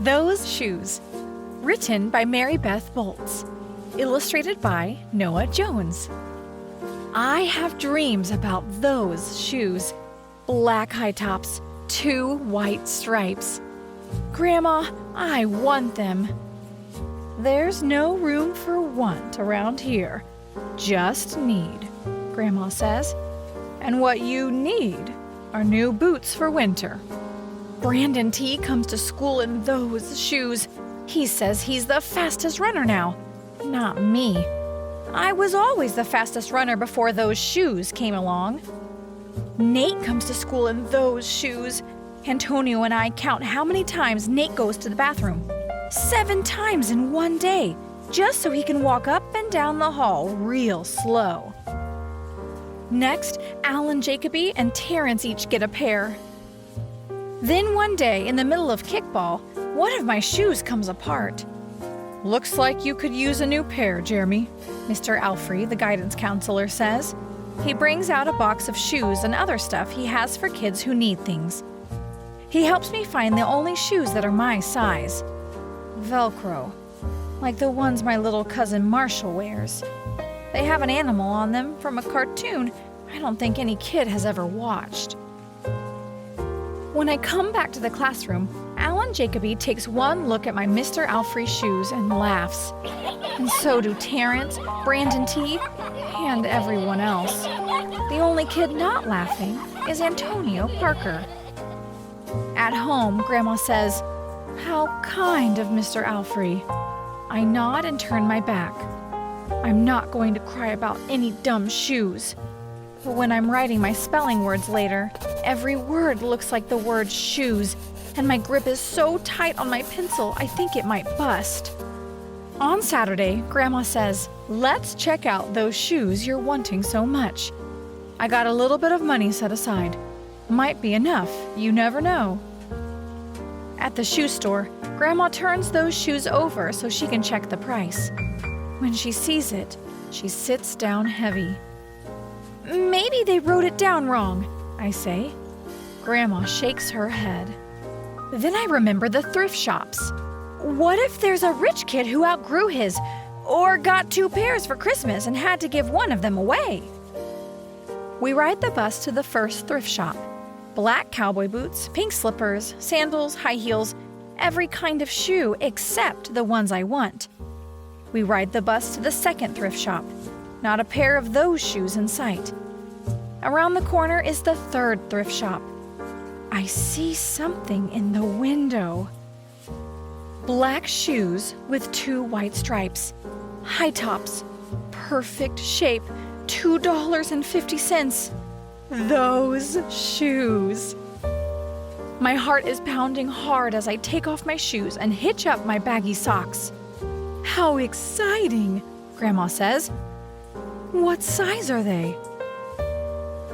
Those Shoes. Written by Mary Beth Bolts. Illustrated by Noah Jones. I have dreams about those shoes. Black high tops, 2 white stripes. Grandma, I want them. There's no room for want around here. Just need, Grandma says. And what you need are new boots for winter. Brandon T comes to school in those shoes. He says he's the fastest runner now. Not me. I was always the fastest runner before those shoes came along. Nate comes to school in those shoes. Antonio and I count how many times Nate goes to the bathroom. 7 times in one day, just so he can walk up and down the hall real slow. Next, Alan Jacoby and Terrence each get a pair. Then one day, in the middle of kickball, one of my shoes comes apart. Looks like you could use a new pair, Jeremy, Mr. Alfrey, the guidance counselor, says. He brings out a box of shoes and other stuff he has for kids who need things. He helps me find the only shoes that are my size. Velcro, like the ones my little cousin Marshall wears. They have an animal on them from a cartoon I don't think any kid has ever watched. When I come back to the classroom, Alan Jacoby takes one look at my Mr. Alfrey shoes and laughs. And so do Terrence, Brandon T, and everyone else. The only kid not laughing is Antonio Parker. At home, Grandma says, "How kind of Mr. Alfrey." I nod and turn my back. I'm not going to cry about any dumb shoes. But when I'm writing my spelling words later, every word looks like the word shoes, and my grip is so tight on my pencil I think it might bust. On Saturday, Grandma says, "Let's check out those shoes you're wanting so much." I got a little bit of money set aside. Might be enough, you never know. At the shoe store, Grandma turns those shoes over so she can check the price. When she sees it, she sits down heavy. "Maybe they wrote it down wrong," I say. Grandma shakes her head. Then I remember the thrift shops. What if there's a rich kid who outgrew his, or got 2 pairs for Christmas and had to give one of them away? We ride the bus to the first thrift shop. Black cowboy boots, pink slippers, sandals, high heels, every kind of shoe except the ones I want. We ride the bus to the second thrift shop. Not a pair of those shoes in sight. Around the corner is the third thrift shop. I see something in the window. Black shoes with 2 white stripes. High tops. Perfect shape. $2.50. Those shoes. My heart is pounding hard as I take off my shoes and hitch up my baggy socks. How exciting, Grandma says. What size are they?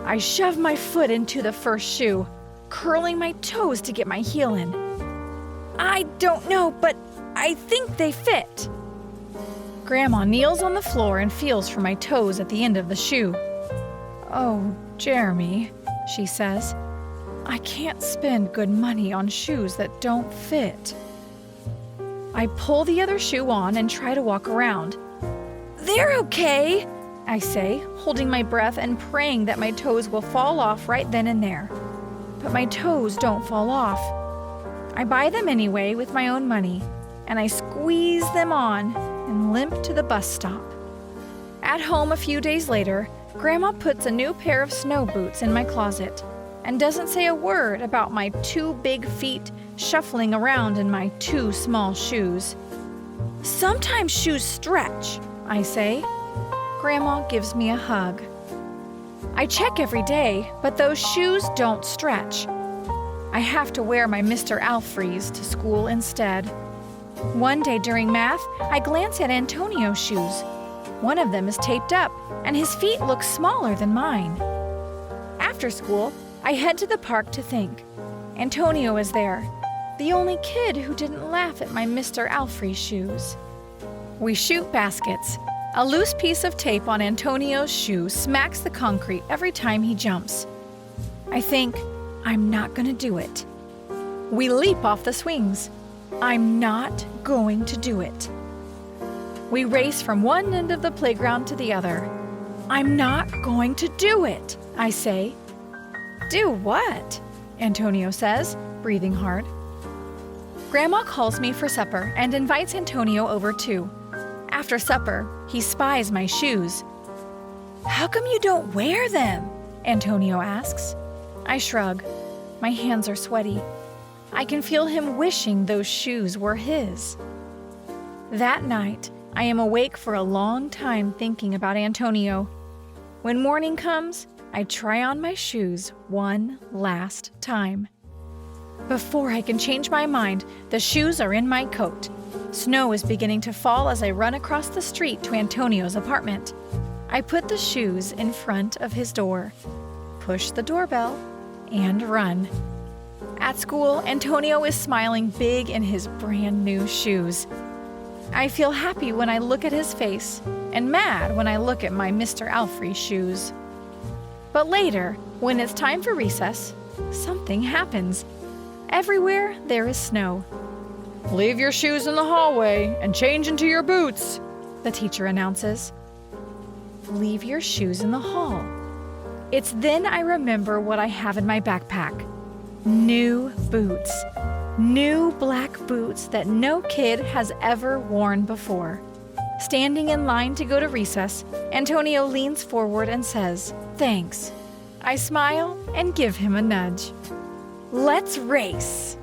I shove my foot into the first shoe, curling my toes to get my heel in. I don't know, but I think they fit. Grandma kneels on the floor and feels for my toes at the end of the shoe. "Oh, Jeremy," she says, "I can't spend good money on shoes that don't fit." I pull the other shoe on and try to walk around. "They're okay," I say, holding my breath and praying that my toes will fall off right then and there. But my toes don't fall off. I buy them anyway with my own money, and I squeeze them on and limp to the bus stop. At home a few days later, Grandma puts a new pair of snow boots in my closet and doesn't say a word about my 2 big feet shuffling around in my 2 small shoes. "Sometimes shoes stretch," I say. Grandma gives me a hug. I check every day, but those shoes don't stretch. I have to wear my Mr. Alfreys to school instead. One day during math, I glance at Antonio's shoes. One of them is taped up, and his feet look smaller than mine. After school, I head to the park to think. Antonio is there, the only kid who didn't laugh at my Mr. Alfrey shoes. We shoot baskets. A loose piece of tape on Antonio's shoe smacks the concrete every time he jumps. I think, I'm not gonna do it. We leap off the swings. I'm not going to do it. We race from one end of the playground to the other. I'm not going to do it, I say. Do what? Antonio says, breathing hard. Grandma calls me for supper and invites Antonio over too. After supper, he spies my shoes. How come you don't wear them? Antonio asks. I shrug. My hands are sweaty. I can feel him wishing those shoes were his. That night, I am awake for a long time thinking about Antonio. When morning comes, I try on my shoes one last time. Before I can change my mind, the shoes are in my coat. Snow is beginning to fall as I run across the street to Antonio's apartment. I put the shoes in front of his door, push the doorbell, and run. At school, Antonio is smiling big in his brand new shoes. I feel happy when I look at his face and mad when I look at my Mr. Alfrey shoes. But later, when it's time for recess, something happens. Everywhere there is snow. Leave your shoes in the hallway and change into your boots, the teacher announces. Leave your shoes in the hall. It's then I remember what I have in my backpack. New boots. New black boots that no kid has ever worn before. Standing in line to go to recess, Antonio leans forward and says, "Thanks." I smile and give him a nudge. Let's race.